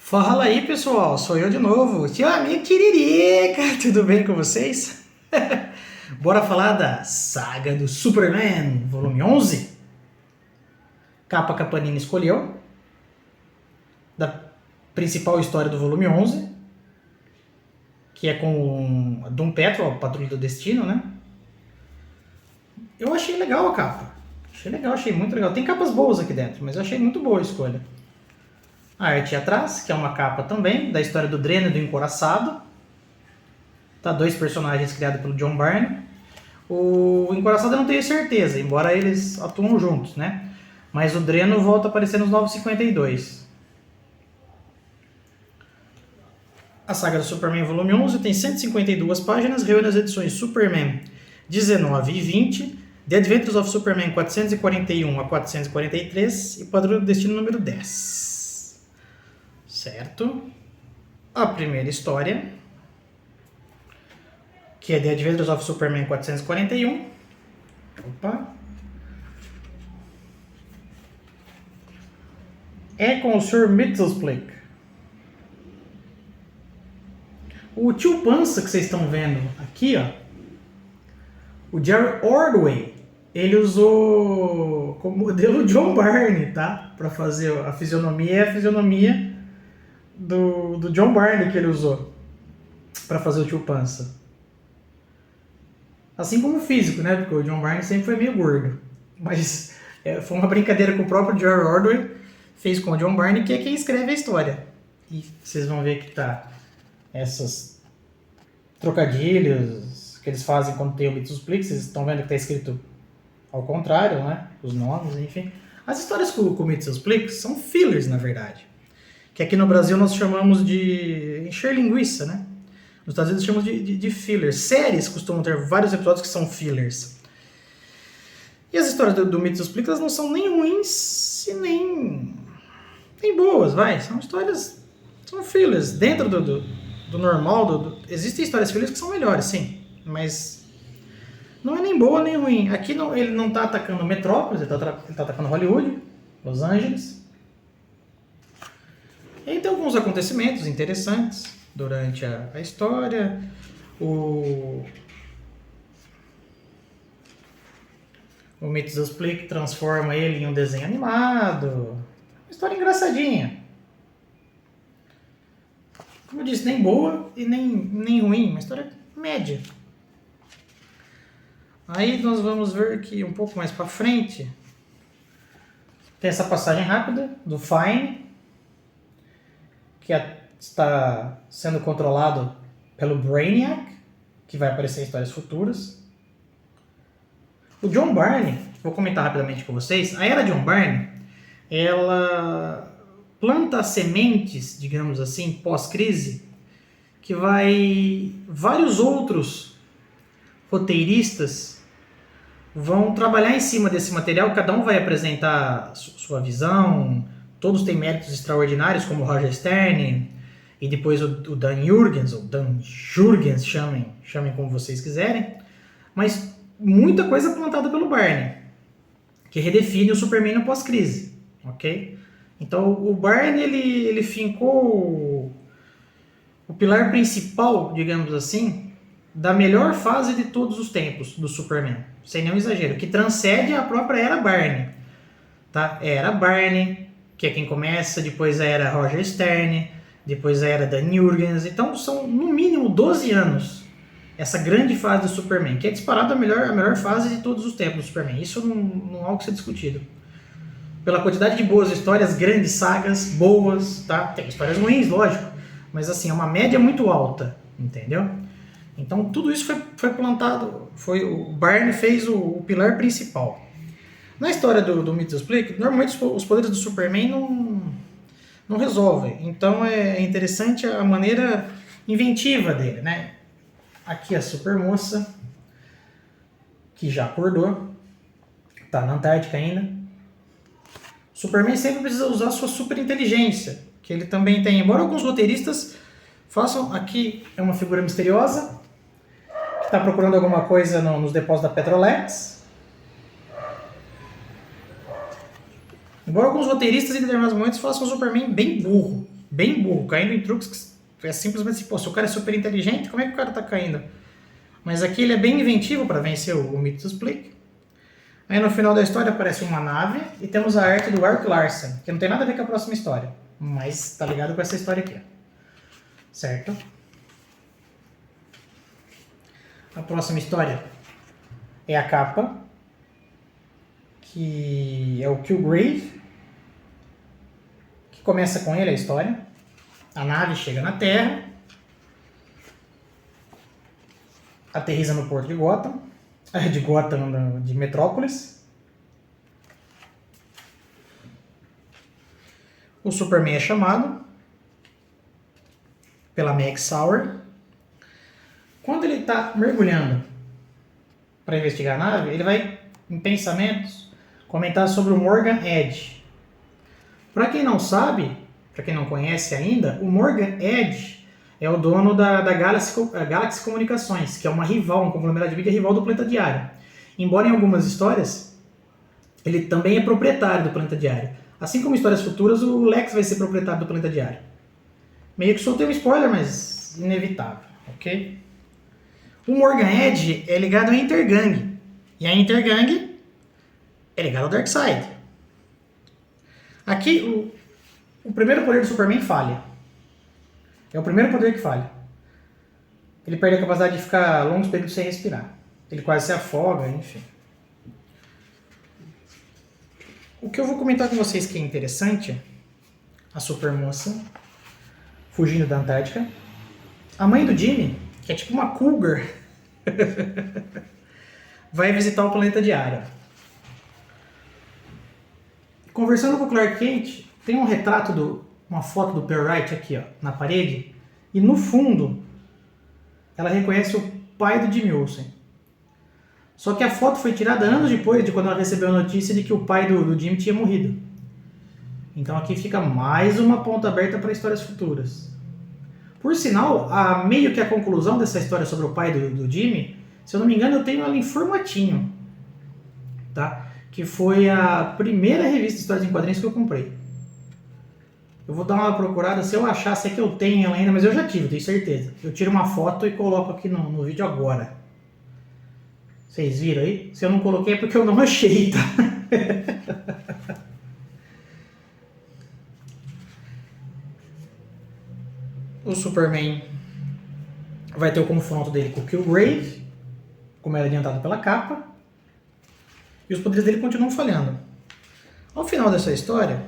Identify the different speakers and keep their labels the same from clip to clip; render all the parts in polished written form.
Speaker 1: Fala aí, pessoal, sou eu de novo, seu amigo Tiririca, tudo bem com vocês? Bora falar da saga do Superman, volume 11? Capa que a Panini escolheu, da principal história do volume 11, que é com Doom Patrol, Patrulha do Destino, né? Eu achei legal a capa, achei muito legal. Tem capas boas aqui dentro, mas eu achei muito boa a escolha. A arte atrás, que é uma capa também, da história do Dreno e do Encoraçado. Tá, dois personagens criados pelo John Byrne. O Encoraçado eu não tenho certeza, embora eles atuam juntos, né? Mas o Dreno volta a aparecer nos 952. A saga do Superman volume 11 tem 152 páginas, reúne as edições Superman 19 e 20, The Adventures of Superman 441 a 443 e Patrulha do Destino número 10. Certo? A primeira história, que é The Adventures of Superman 441. Opa! É com o Sr. Mxyzptlk. O tio Pança que vocês estão vendo aqui, ó, o Jerry Ordway, ele usou como modelo John Byrne, tá? Para fazer a fisionomia, é a fisionomia do John Byrne que ele usou para fazer o tio Pança. Assim como o físico, né? Porque o John Byrne sempre foi meio gordo. Mas foi uma brincadeira com o próprio Jerry Ordway, fez com o John Byrne, que é quem escreve a história. E vocês vão ver que tá essas trocadilhos que eles fazem quando tem o Mxyzptlk. Vocês estão vendo que tá escrito ao contrário, né? Os nomes, enfim. As histórias com o Mxyzptlk são fillers, na verdade. Que aqui no Brasil nós chamamos de encher linguiça, né? Nos Estados Unidos chamamos de fillers. Séries costumam ter vários episódios que são fillers. E as histórias do Mxyzptlk, elas não são nem ruins e nem boas, vai. São histórias, são fillers. Dentro do normal, existem histórias fillers que são melhores, sim. Mas não é nem boa nem ruim. Aqui não, ele não está atacando Metrópolis, ele tá atacando Hollywood, Los Angeles. E aí tem alguns acontecimentos interessantes durante a história. O Mxyzptlk transforma ele em um desenho animado. Uma história engraçadinha. Como eu disse, nem boa e nem ruim. Uma história média. Aí nós vamos ver que um pouco mais pra frente tem essa passagem rápida do Fine, que está sendo controlado pelo Brainiac, que vai aparecer em histórias futuras. O John Byrne, vou comentar rapidamente com vocês, a era John Byrne, ela planta sementes, digamos assim, pós-crise, que vários outros roteiristas vão trabalhar em cima desse material, cada um vai apresentar sua visão. Todos têm méritos extraordinários, como o Roger Stern, e depois o Dan Jurgens, ou Dan Jurgens, chamem como vocês quiserem. Mas muita coisa plantada pelo Byrne, que redefine o Superman no pós-crise, ok? Então o Byrne, ele fincou o pilar principal, digamos assim, da melhor fase de todos os tempos do Superman, sem nenhum exagero, que transcende a própria era Byrne. Tá? Era Byrne, que é quem começa, depois era Roger Stern, depois era Dan Jurgens. Então são no mínimo 12 anos essa grande fase do Superman, que é disparada a melhor fase de todos os tempos do Superman. Isso não há o que ser discutido. Pela quantidade de boas histórias, grandes sagas, boas, tá? Tem histórias ruins, lógico, mas assim, é uma média muito alta, entendeu? Então tudo isso foi plantado, o Byrne fez o pilar principal. Na história do Mxyzptlk, normalmente os poderes do Superman não resolvem. Então é interessante a maneira inventiva dele, né? Aqui a Supermoça, que já acordou, tá na Antártica ainda. O Superman sempre precisa usar sua superinteligência, que ele também tem. Embora alguns roteiristas façam, aqui é uma figura misteriosa, que está procurando alguma coisa nos depósitos da Petrolex. Embora alguns roteiristas em determinados momentos façam o Superman bem burro. bem burro, caindo em truques que é simplesmente assim, pô, se o cara é super inteligente, como é que o cara tá caindo? Mas aqui ele é bem inventivo para vencer o Mythos Split. Aí no final da história aparece uma nave e temos a arte do Erik Larsen, que não tem nada a ver com a próxima história, mas tá ligado com essa história aqui, certo? A próxima história é a capa, que é o Killgrave, que começa com ele a história. A nave chega na Terra, aterriza no porto de Gotham, de Metrópolis. O Superman é chamado pela Meg Sauer. Quando ele está mergulhando para investigar a nave, ele vai, em pensamentos, comentar sobre o Morgan Edge. Para quem não sabe, para quem não conhece ainda, o Morgan Edge é o dono da Galaxy Comunicações, que é uma rival, um conglomerado de mídia rival do Planeta Diário. Embora em algumas histórias, ele também é proprietário do Planeta Diário. Assim como em histórias futuras, o Lex vai ser proprietário do Planeta Diário. Meio que soltei um spoiler, mas inevitável, ok? O Morgan Edge é ligado à Intergang. E a Intergang é ligada ao Darkseid. Aqui, o primeiro poder do Superman falha. É o primeiro poder que falha. Ele perde a capacidade de ficar longos períodos sem respirar. Ele quase se afoga, enfim. O que eu vou comentar com vocês que é interessante, a Supermoça fugindo da Antártica. A mãe do Jimmy, que é tipo uma cougar, vai visitar o Planeta Diário. Conversando com o Clark Kent, tem um retrato, uma foto do Perry aqui, ó, na parede, e no fundo ela reconhece o pai do Jimmy Olsen. Só que a foto foi tirada anos depois de quando ela recebeu a notícia de que o pai do Jimmy tinha morrido. Então aqui fica mais uma ponta aberta para histórias futuras. Por sinal, meio que a conclusão dessa história sobre o pai do Jimmy, se eu não me engano, eu tenho ela em formatinho, tá? Que foi a primeira revista de histórias em quadrinhos que eu comprei. Eu vou dar uma procurada, se eu achar, sei que eu tenho ela ainda, mas eu já tive, tenho certeza. Eu tiro uma foto e coloco aqui no vídeo agora. Vocês viram aí? Se eu não coloquei é porque eu não achei, tá? O Superman vai ter o confronto dele com o Killgrave, como era adiantado pela capa, e os poderes dele continuam falhando. Ao final dessa história,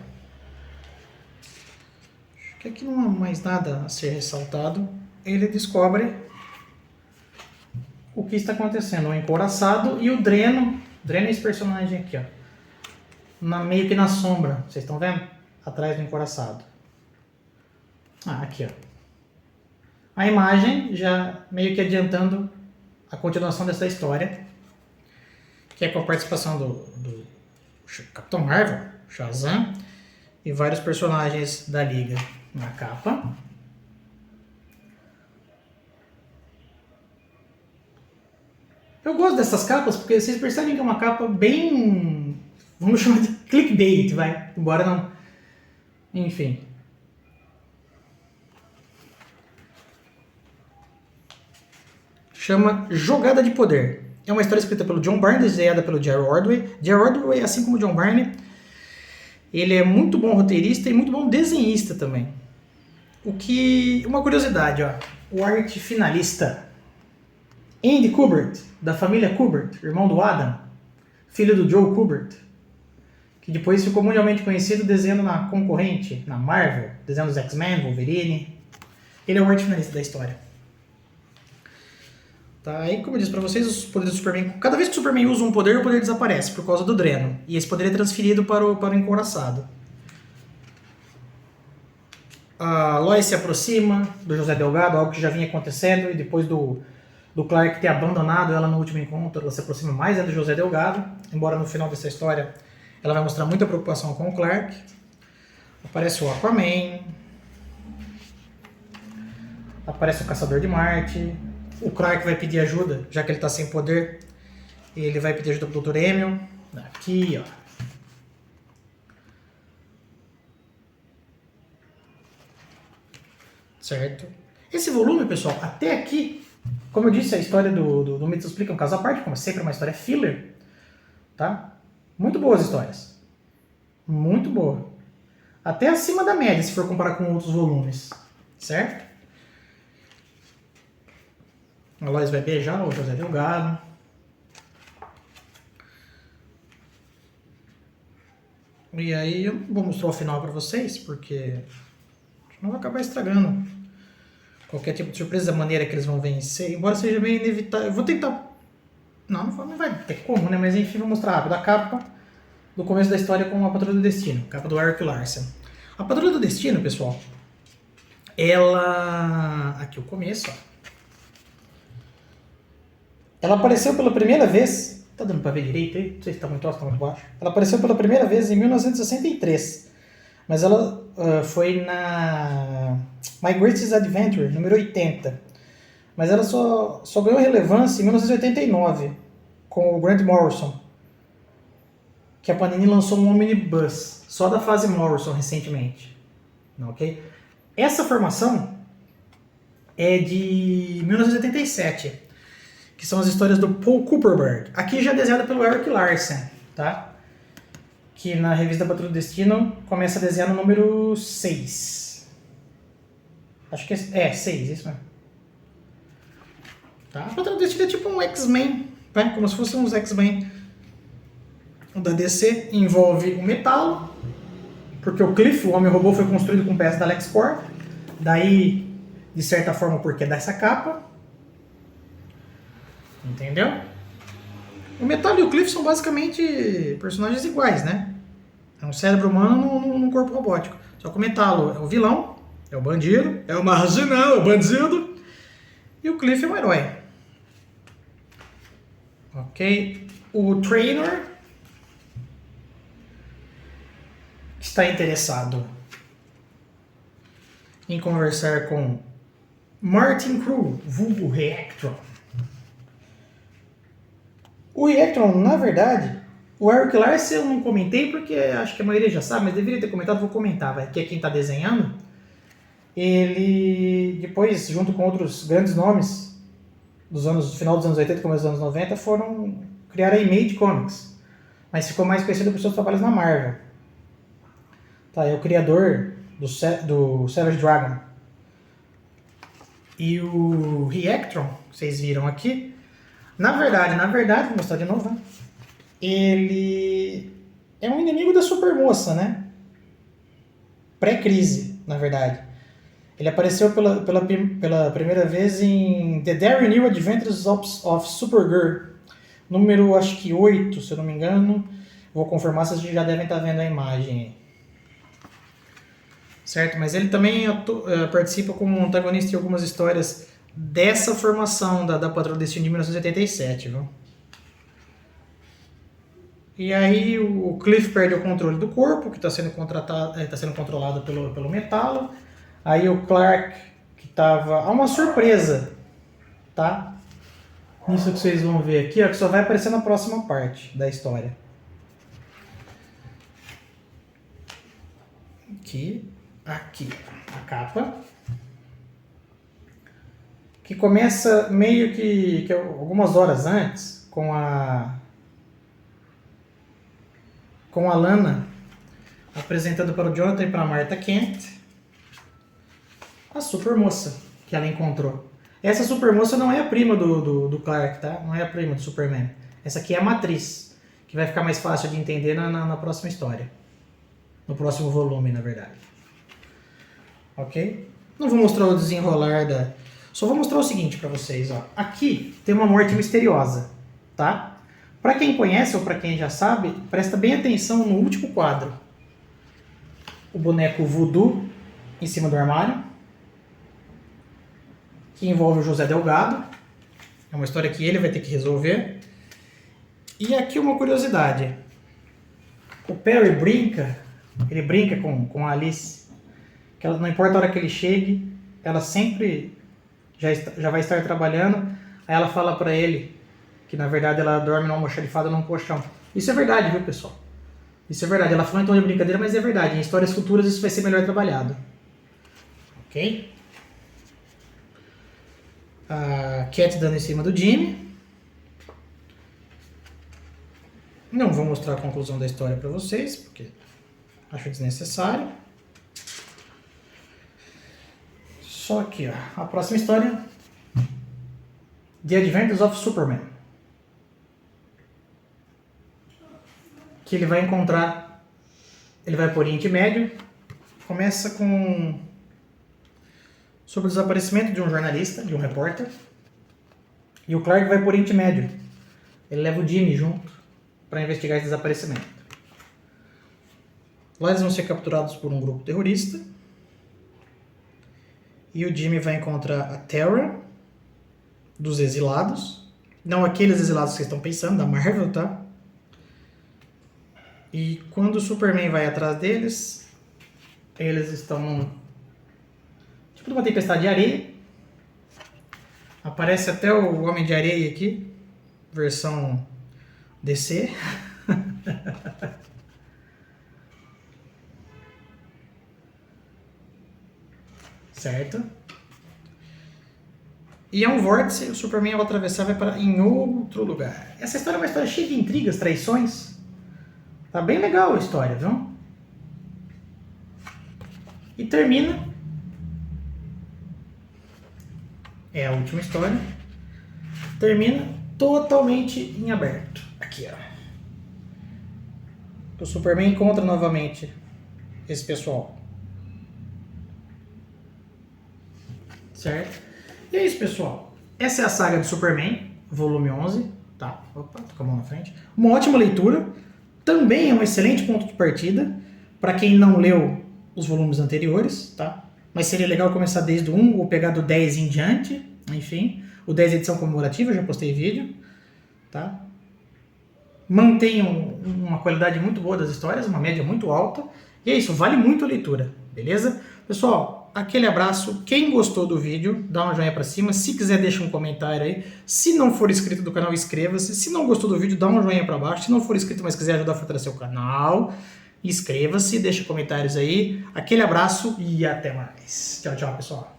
Speaker 1: acho que aqui não há mais nada a ser ressaltado, ele descobre o que está acontecendo. O Encouraçado e o Dreno. Dreno é esse personagem aqui, ó. Meio que na sombra, vocês estão vendo? Atrás do Encouraçado. Aqui, ó. A imagem já meio que adiantando a continuação dessa história, que é com a participação do Capitão Marvel, Shazam, e vários personagens da Liga na capa. Eu gosto dessas capas porque vocês percebem que é uma capa bem, vamos chamar de clickbait, vai, embora não, enfim. Chama Jogada de Poder. É uma história escrita pelo John Byrne, desenhada pelo Jerry Ordway. Jerry Ordway, assim como John Byrne, ele é muito bom roteirista e muito bom desenhista também. Uma curiosidade, ó, o arte finalista Andy Kubert, da família Kubert, irmão do Adam, filho do Joe Kubert, que depois ficou mundialmente conhecido desenhando na concorrente, na Marvel, desenhando os X-Men, Wolverine. Ele é o arte finalista da história. Tá, aí, como eu disse pra vocês, os poderes do Superman, cada vez que o Superman usa um poder, o poder desaparece por causa do Dreno. E esse poder é transferido para o Encouraçado. A Lois se aproxima do José Delgado, algo que já vinha acontecendo, e depois do Clark ter abandonado ela no último encontro, ela se aproxima mais do José Delgado, embora no final dessa história ela vai mostrar muita preocupação com o Clark. Aparece o Aquaman, aparece o Caçador de Marte. O Clark vai pedir ajuda, já que ele está sem poder. Ele vai pedir ajuda pro Dr. Emil. Aqui, ó. certo? Esse volume, pessoal, até aqui, como eu disse, a história do Mitos Explica um caso à parte, como sempre, é uma história filler, tá? Muito boas histórias. Muito boa. Até acima da média, se for comparar com outros volumes, certo? A Lois vai beijar o José Delgado. E aí eu não vou mostrar o final pra vocês, porque senão vai acabar estragando qualquer tipo de surpresa da maneira que eles vão vencer. Embora seja meio inevitável. Eu vou tentar... Não vai ter como, né? Mas enfim, vou mostrar rápido a capa do começo da história com a Patrulha do Destino. Capa do Erik Larsen. A Patrulha do Destino, pessoal, ela... Aqui o começo, ó. Ela apareceu pela primeira vez... Tá dando pra ver direito aí? Não sei se tá muito alto ou tá muito baixo. Ela apareceu pela primeira vez em 1963. Mas ela foi na My Greatest Adventure, número 80. Mas ela só ganhou relevância em 1989, com o Grant Morrison. Que a Panini lançou um omnibus, só da fase Morrison, recentemente. Ok? Essa formação é de 1987. Que são as histórias do Paul Kupperberg. Aqui já é desenhada pelo Erik Larsen, tá? Que na revista Patrulha do Destino começa a desenhar no número 6. Acho que é 6, isso mesmo. Tá? A Patrulha do Destino é tipo um X-Men, tá? Como se fossem uns X-Men. O da DC envolve o Metalo, porque o Cliff, o Homem-Robô, foi construído com peças da LexCorp. Daí, de certa forma, o porquê dessa capa. Entendeu? O Metal e o Cliff são basicamente personagens iguais, né? É um cérebro humano num corpo robótico. Só que o Metalo é o vilão, é o bandido, é o marginal, é o bandido. E o Cliff é um herói. Ok? O Traynor está interessado em conversar com Martin Crew, vulgo Reactron. O Reactron, na verdade, o Erik Larsen eu não comentei porque acho que a maioria já sabe, mas deveria ter comentado, vou comentar, vai, que é quem está desenhando. Ele, depois, junto com outros grandes nomes do final dos anos 80 e começo dos anos 90, foram criar a Image Comics, mas ficou mais conhecido por seus trabalhos na Marvel. Tá, é o criador do Savage Dragon. E o Reactron, que vocês viram aqui, na verdade, vou mostrar de novo, né? Ele é um inimigo da Supermoça, né? Pré-crise, na verdade. Ele apareceu pela primeira vez em The Daring New Adventures of Supergirl, número acho que 8, se eu não me engano. Vou confirmar, vocês já devem estar vendo a imagem aí. Certo? Mas ele também participa como antagonista em algumas histórias dessa formação da Patrulha do Destino de 1987, viu? E aí o Cliff perde o controle do corpo, que está sendo controlado pelo Metalo. Aí o Clark, que estava... Há uma surpresa, tá? Nisso que vocês vão ver aqui, ó, que só vai aparecer na próxima parte da história. Aqui, a capa. Que começa meio que algumas horas antes, com a Lana apresentando para o Jonathan e para a Martha Kent a Supermoça que ela encontrou. Essa Supermoça não é a prima do Clark, tá? Não é a prima do Superman. Essa aqui é a matriz, que vai ficar mais fácil de entender na próxima história. No próximo volume, na verdade. Ok? Não vou mostrar o desenrolar Só vou mostrar o seguinte para vocês, ó. Aqui tem uma morte misteriosa, tá? Para quem conhece ou para quem já sabe, presta bem atenção no último quadro. O boneco Voodoo em cima do armário, que envolve o José Delgado. É uma história que ele vai ter que resolver. E aqui uma curiosidade. O Perry brinca com a Alice, que ela, não importa a hora que ele chegue, ela sempre já vai estar trabalhando. Aí ela fala pra ele que na verdade ela dorme numa almoxarifada num colchão. Isso é verdade, viu, pessoal? Isso é verdade. Ela falou em tom de brincadeira, mas é verdade. Em histórias futuras isso vai ser melhor trabalhado. Ok? A Cat dando em cima do Jimmy. Não vou mostrar a conclusão da história para vocês, porque acho desnecessário. Só aqui, ó. A próxima história. The Adventures of Superman. Que ele vai encontrar... Ele vai para o Oriente Médio. Começa com... sobre o desaparecimento de um jornalista, de um repórter. E o Clark vai para o Oriente Médio. Ele leva o Jimmy junto para investigar esse desaparecimento. Lá eles vão ser capturados por um grupo terrorista. E o Jimmy vai encontrar a Terra, dos exilados. Não aqueles exilados que vocês estão pensando, da Marvel, tá? E quando o Superman vai atrás deles, eles estão num... tipo de uma tempestade de areia. Aparece até o Homem de Areia aqui, versão DC. Certo? E é um vórtice, o Superman ao atravessar vai para em outro lugar. Essa história é uma história cheia de intrigas, traições. Tá bem legal a história, viu? E termina. É a última história. Termina totalmente em aberto. Aqui, ó. O Superman encontra novamente esse pessoal. Certo? E é isso, pessoal. Essa é a saga de Superman, volume 11. Tá? Opa, tô com a mão na frente. Uma ótima leitura. Também é um excelente ponto de partida para quem não leu os volumes anteriores, tá? Mas seria legal começar desde o 1 ou pegar do 10 em diante. Enfim, o 10 é edição comemorativa, eu já postei vídeo, tá? Mantenham uma qualidade muito boa das histórias, uma média muito alta. E é isso, vale muito a leitura, beleza? Pessoal, aquele abraço. Quem gostou do vídeo, dá uma joinha pra cima. Se quiser, deixa um comentário aí. Se não for inscrito do canal, inscreva-se. Se não gostou do vídeo, dá uma joinha pra baixo. Se não for inscrito, mas quiser ajudar a fortalecer o canal, inscreva-se, deixa comentários aí. Aquele abraço e até mais. Tchau, tchau, pessoal.